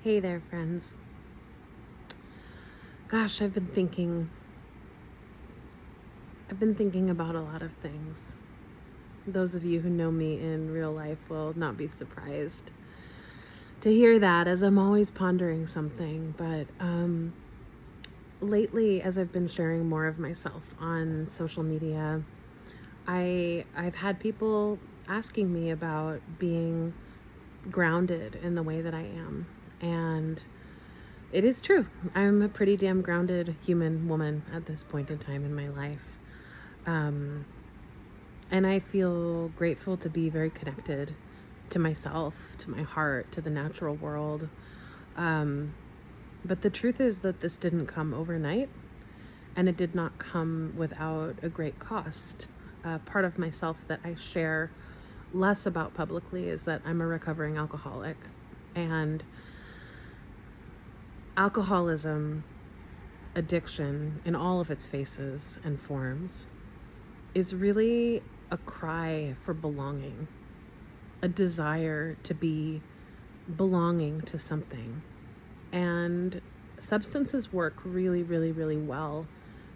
Hey there, friends. Gosh, I've been thinking about a lot of things. Those of you who know me in real life will not be surprised to hear that, as I'm always pondering something. But lately, as I've been sharing more of myself on social media, I've had people asking me about being grounded in the way that I am. And it is true. I'm a pretty damn grounded human woman at this point in time in my life. And I feel grateful to be very connected to myself, to my heart, to the natural world. But the truth is that this didn't come overnight, and it did not come without a great cost. Part of myself that I share less about publicly is that I'm a recovering alcoholic. And alcoholism, addiction in all of its faces and forms, is really a cry for belonging, a desire to be belonging to something. And substances work really, really, really well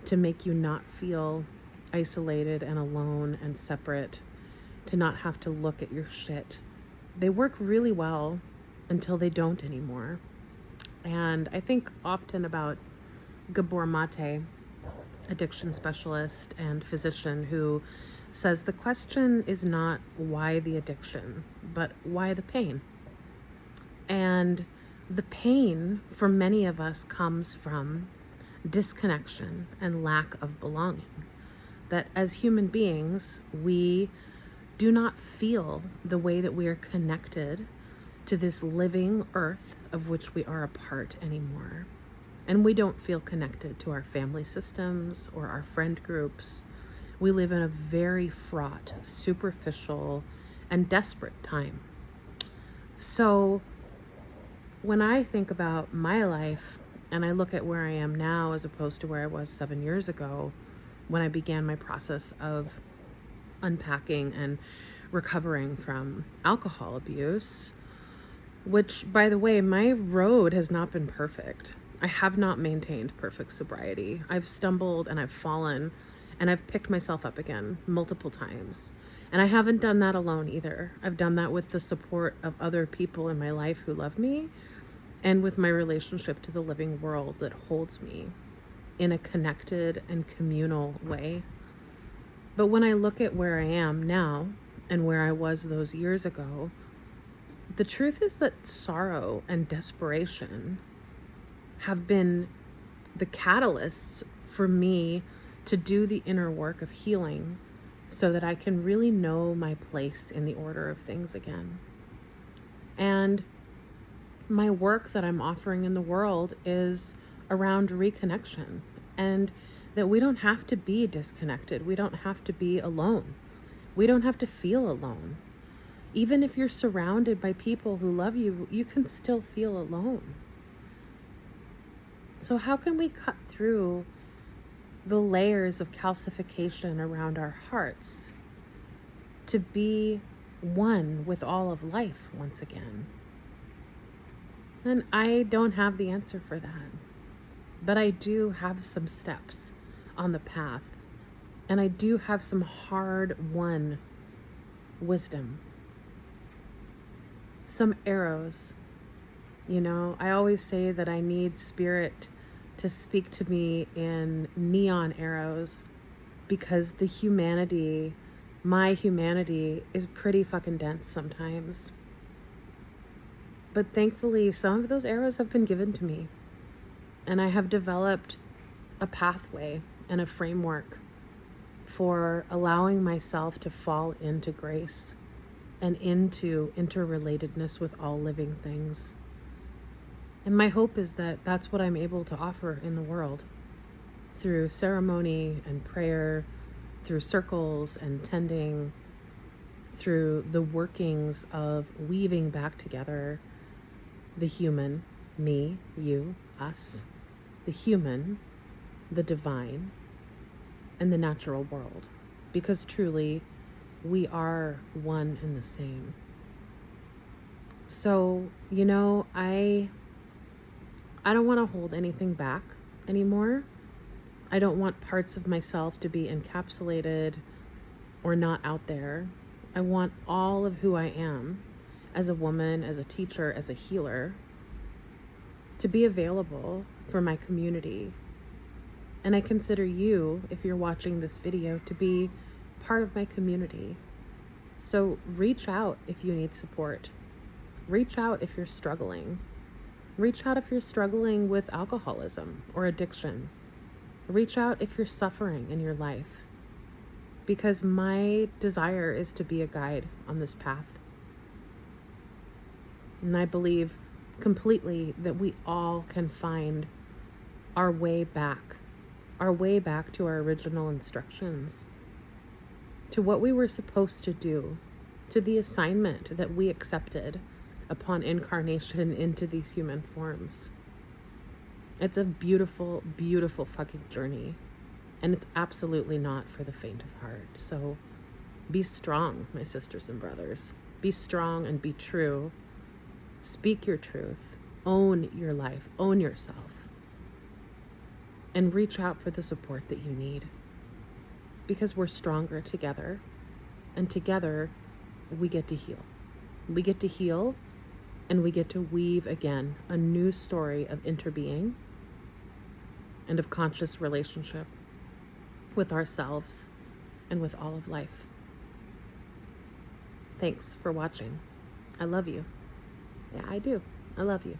to make you not feel isolated and alone and separate, to not have to look at your shit. They work really well until they don't anymore. And I think often about Gabor Mate, addiction specialist and physician, who says the question is not why the addiction, but why the pain. And the pain for many of us comes from disconnection and lack of belonging. That as human beings, we do not feel the way that we are connected to this living earth of which we are a part anymore. And we don't feel connected to our family systems or our friend groups. We live in a very fraught, superficial, and desperate time. So when I think about my life and I look at where I am now as opposed to where I was 7 years ago, when I began my process of unpacking and recovering from alcohol abuse, which, by the way, my road has not been perfect. I have not maintained perfect sobriety. I've stumbled and I've fallen and I've picked myself up again multiple times. And I haven't done that alone either. I've done that with the support of other people in my life who love me, and with my relationship to the living world that holds me in a connected and communal way. But when I look at where I am now and where I was those years ago, the truth is that sorrow and desperation have been the catalysts for me to do the inner work of healing so that I can really know my place in the order of things again. And my work that I'm offering in the world is around reconnection, and that we don't have to be disconnected. We don't have to be alone. We don't have to feel alone. Even if you're surrounded by people who love you, you can still feel alone. So how can we cut through the layers of calcification around our hearts to be one with all of life once again? And I don't have the answer for that, but I do have some steps on the path, and I do have some hard-won wisdom, some arrows. You know, I always say that I need spirit to speak to me in neon arrows, because the humanity, my humanity, is pretty fucking dense sometimes. But thankfully, some of those arrows have been given to me, and I have developed a pathway and a framework for allowing myself to fall into grace and into interrelatedness with all living things. And my hope is that that's what I'm able to offer in the world through ceremony and prayer, through circles and tending, through the workings of weaving back together the human, me, you, us, the human, the divine, and the natural world. Because truly, we are one and the same. So, you know, I I don't want to hold anything back anymore. I don't want parts of myself to be encapsulated or not out there. I want all of who I am as a woman, as a teacher, as a healer, to be available for my community. And I consider you, if you're watching this video, to be part of my community. So reach out if you need support. Reach out if you're struggling. Reach out if you're struggling with alcoholism or addiction. Reach out if you're suffering in your life. Because my desire is to be a guide on this path. And I believe completely that we all can find our way back to our original instructions, to what we were supposed to do, to the assignment that we accepted upon incarnation into these human forms. It's a beautiful, beautiful fucking journey. And it's absolutely not for the faint of heart. So be strong, my sisters and brothers. Be strong and be true. Speak your truth. Own your life. Own yourself. And reach out for the support that you need. Because we're stronger together. And together, we get to heal. We get to heal, and we get to weave again a new story of interbeing and of conscious relationship with ourselves and with all of life. Thanks for watching. I love you. Yeah, I do. I love you.